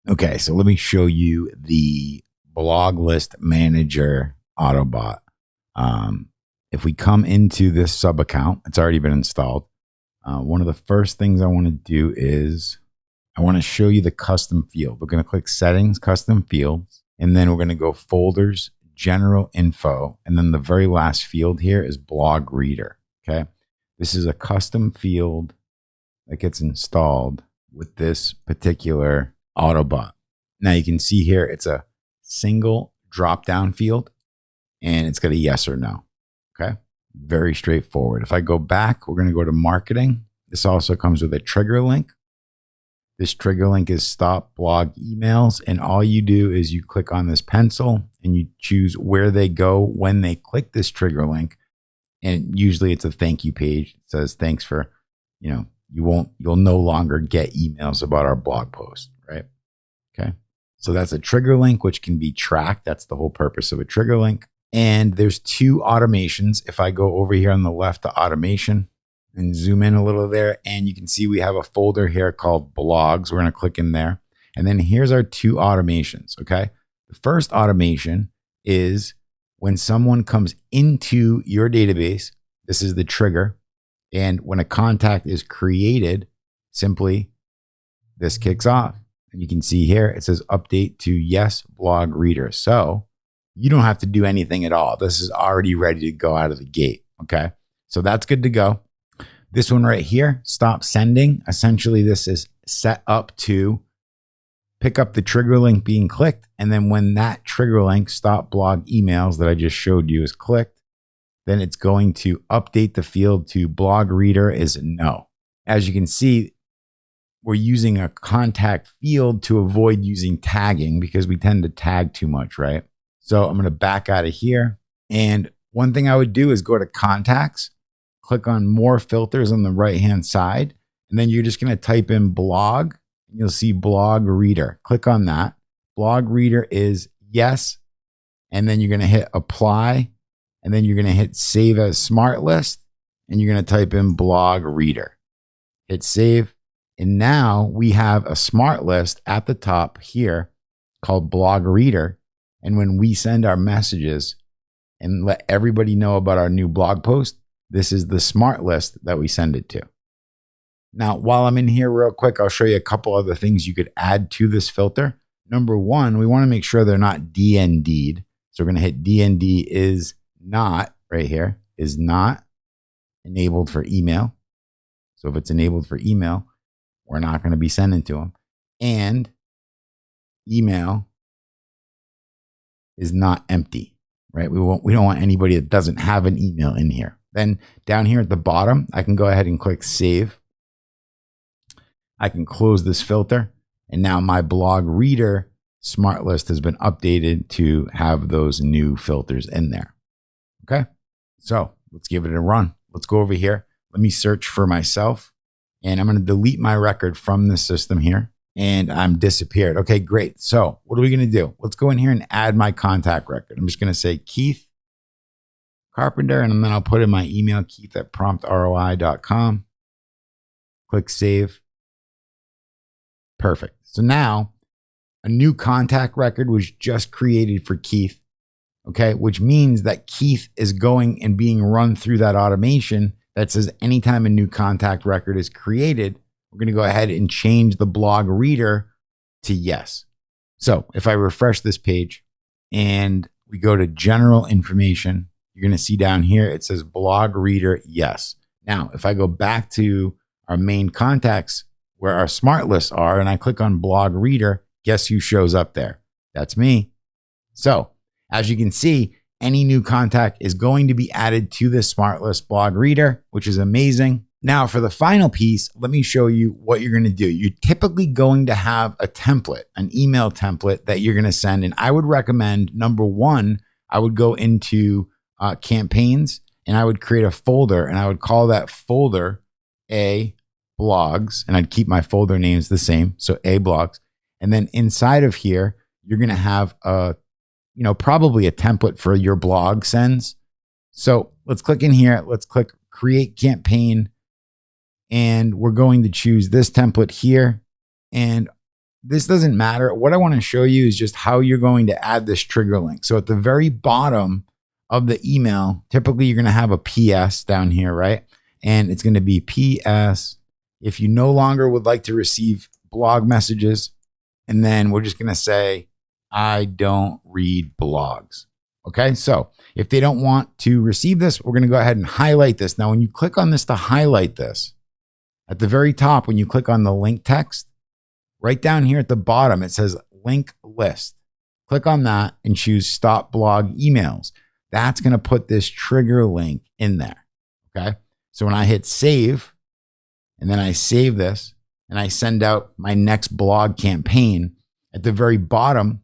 Okay, so let me show you the blog list manager AutoBot. If we come into this sub account, it's already been installed. One of the first things I want to do is I want to show you the custom field. We're going to click settings, custom fields, and then we're going to go folders, general info. And then the very last field here is blog reader. Okay. This is a custom field that gets installed with this particular AutoBot. Now you can see here, it's a single drop down field and it's got a yes or no. Okay. Very straightforward. If I go back, we're going to go to marketing. This also comes with a trigger link. This trigger link is stop blog emails. And all you do is you click on this pencil and you choose where they go when they click this trigger link. And usually it's a thank you page. It says, thanks for, you'll no longer get emails about our blog post, right? Okay. So that's a trigger link, which can be tracked. That's the whole purpose of a trigger link. And there's two automations. If I go over here on the left to automation and zoom in a little there, and you can see we have a folder here called blogs. We're going to click in there. And then here's our two automations. Okay. The first automation is when someone comes into your database, this is the trigger. And when a contact is created, simply this kicks off. And you can see here, it says update to yes blog reader. So you don't have to do anything at all. This is already ready to go out of the gate. Okay. So that's good to go. This one right here, stop sending. Essentially, this is set up to pick up the trigger link being clicked. And then when that trigger link, stop blog emails that I just showed you, is clicked, then it's going to update the field to blog reader is no. As you can see, we're using a contact field to avoid using tagging because we tend to tag too much, right? So I'm going to back out of here. And one thing I would do is go to contacts, click on more filters on the right-hand side. And then you're just going to type in blog. And you'll see blog reader. Click on that. Blog reader is yes. And then you're going to hit apply. And then you're going to hit save as smart list. And you're going to type in blog reader. Hit save. And now we have a smart list at the top here called blog reader. And when we send our messages and let everybody know about our new blog post, this is the smart list that we send it to. Now, while I'm in here real quick, I'll show you a couple other things you could add to this filter. Number one, we want to make sure they're not DND'd. So we're going to hit DND is not right here, is not enabled for email. So if it's enabled for email, we're not going to be sending to them. And email is not empty, right? We don't want anybody that doesn't have an email in here. Then down here at the bottom, I can go ahead and click save. I can close this filter. And now my blog reader smart list has been updated to have those new filters in there. Okay. So let's give it a run. Let's go over here. Let me search for myself. And I'm going to delete my record from the system here. And I'm disappeared. Okay, great. So what are we going to do? Let's go in here and add my contact record. I'm just going to say Keith Carpenter, and then I'll put in my email, keith@PromptROI.com. Click save. Perfect. So now a new contact record was just created for Keith. Okay, which means that Keith is going and being run through that automation that says anytime a new contact record is created, we're going to go ahead and change the blog reader to yes. So if I refresh this page and we go to general information, you're going to see down here, it says blog reader yes. Now, if I go back to our main contacts where our smart lists are and I click on blog reader, guess who shows up there? That's me. So as you can see, any new contact is going to be added to this smart list blog reader, which is amazing. Now for the final piece, let me show you what you're going to do. You're typically going to have a template, an email template that you're going to send. And I would recommend, number one, I would go into campaigns and I would create a folder and I would call that folder A blogs, and I'd keep my folder names the same. So A blogs. And then inside of here, you're going to have probably a template for your blog sends. So let's click in here. Let's click create campaign. And we're going to choose this template here. And this doesn't matter. What I want to show you is just how you're going to add this trigger link. So at the very bottom of the email, typically you're going to have a PS down here, right? And it's going to be PS if you no longer would like to receive blog messages. And then we're just going to say, I don't read blogs. Okay. So if they don't want to receive this, we're going to go ahead and highlight this. Now, when you click on this to highlight this, at the very top, when you click on the link text, right down here at the bottom, it says link list. Click on that and choose stop blog emails. That's going to put this trigger link in there. Okay. So when I hit save and then I save this and I send out my next blog campaign, at the very bottom,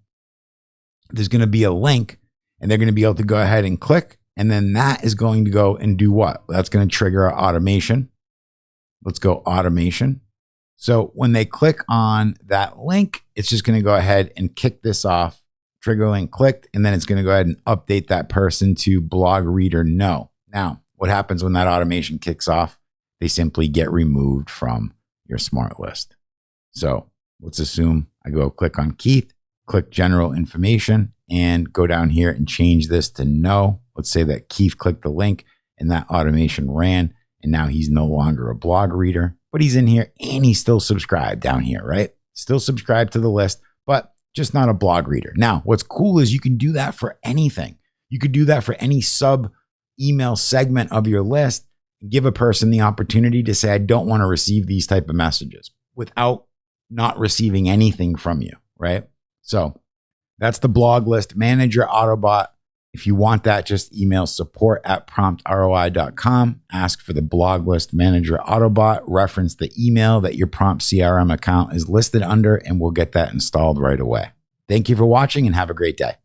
there's going to be a link and they're going to be able to go ahead and click. And then that is going to go and do what? That's going to trigger our automation. Let's go automation. So when they click on that link, it's just going to go ahead and kick this off. Trigger link clicked, and then it's going to go ahead and update that person to blog reader no. Now, what happens when that automation kicks off? They simply get removed from your smart list. So let's assume I go click on Keith, click general information, and go down here and change this to no. Let's say that Keith clicked the link and that automation ran, and now he's no longer a blog reader, but he's in here and he's still subscribed down here, right? Still subscribed to the list, but just not a blog reader. Now, what's cool is you can do that for anything. You could do that for any sub email segment of your list. Give a person the opportunity to say, I don't want to receive these type of messages without not receiving anything from you, right? So that's the blog list manager AutoBot. If you want that, just email support@PromptROI.com. Ask for the blog list manager AutoBot. Reference the email that your PromptCRM account is listed under, and we'll get that installed right away. Thank you for watching and have a great day.